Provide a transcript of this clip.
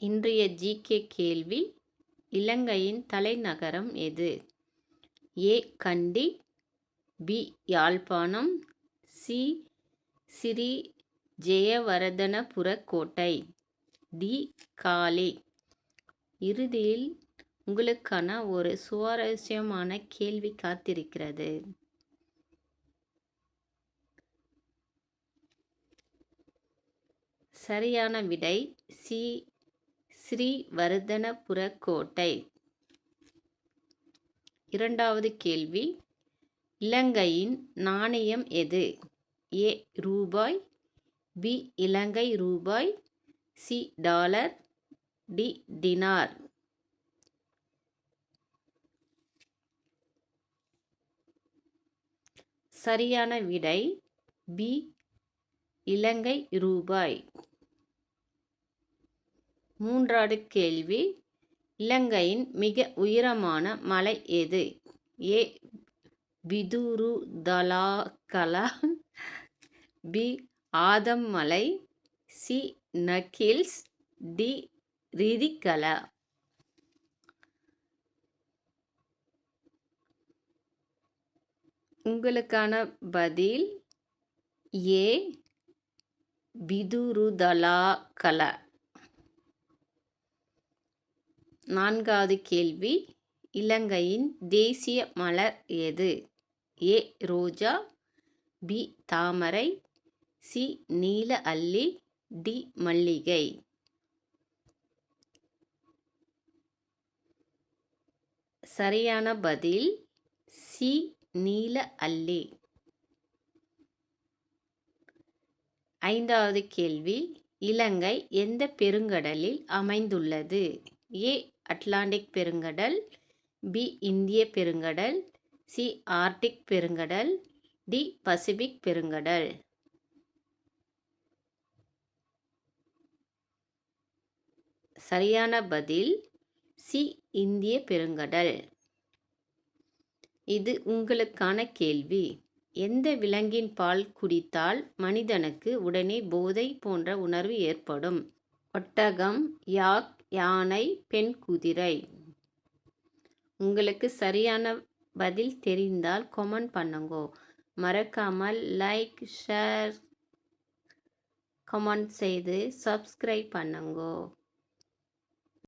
இன்றைய ஜிகே கேள்வி: இலங்கையின் தலைநகரம் எது? ஏ. கண்டி, பி. யாழ்ப்பாணம், சி. ஸ்ரீ ஜெயவர்தனபுர கோட்டை, டி. காலி. இறுதியில் உங்களுக்கான ஒரு சுவாரஸ்யமான கேள்வி காத்திருக்கிறது. சரியான விடை சி. ஸ்ரீவர்தனபுர கோட்டை. இரண்டாவது கேள்வி: இலங்கையின் நாணயம் எது? ஏ. ரூபாய், பி. இலங்கை ரூபாய், சி. Dollar, D. டினார். சரியான விடை பி. இலங்கை ரூபாய். மூன்றாவது கேள்வி: இலங்கையின் மிக உயரமான மலை எது? ஏ. பிதுருதலாக்கலா, பி. ஆதம் மலை, சி. நகில்ஸ், டி. ரிதிகலா. உங்களுக்கான பதில் ஏ. பிதுருதலாக்கலா. நான்காவது கேள்வி: இலங்கையின் தேசிய மலர் எது? ஏ. ரோஜா, பி. தாமரை, சி. நீல அல்லி, டி. மல்லிகை. சரியான பதில் சி. நீல அல்லி. ஐந்தாவது கேள்வி: இலங்கை எந்த பெருங்கடலில் அமைந்துள்ளது? ஏ. அட்லாண்டிக் பெருங்கடல், பி. இந்திய பெருங்கடல், சி. ஆர்க்டிக் பெருங்கடல், டி. பசிபிக் பெருங்கடல். சரியான பதில் சி. இந்திய பெருங்கடல். இது உங்களுக்கான கேள்வி: எந்த விலங்கின் பால் குடித்தால் மனிதனுக்கு உடனே போதை போன்ற உணர்வு ஏற்படும்? ஒட்டகம், யாக், யானை, பெண் குதிரை. உங்களுக்கு சரியான பதில் தெரிந்தால் கமெண்ட் பண்ணுங்க. மறக்காமல் லைக், ஷேர், கமெண்ட் செய்து சப்ஸ்கிரைப் பண்ணுங்க.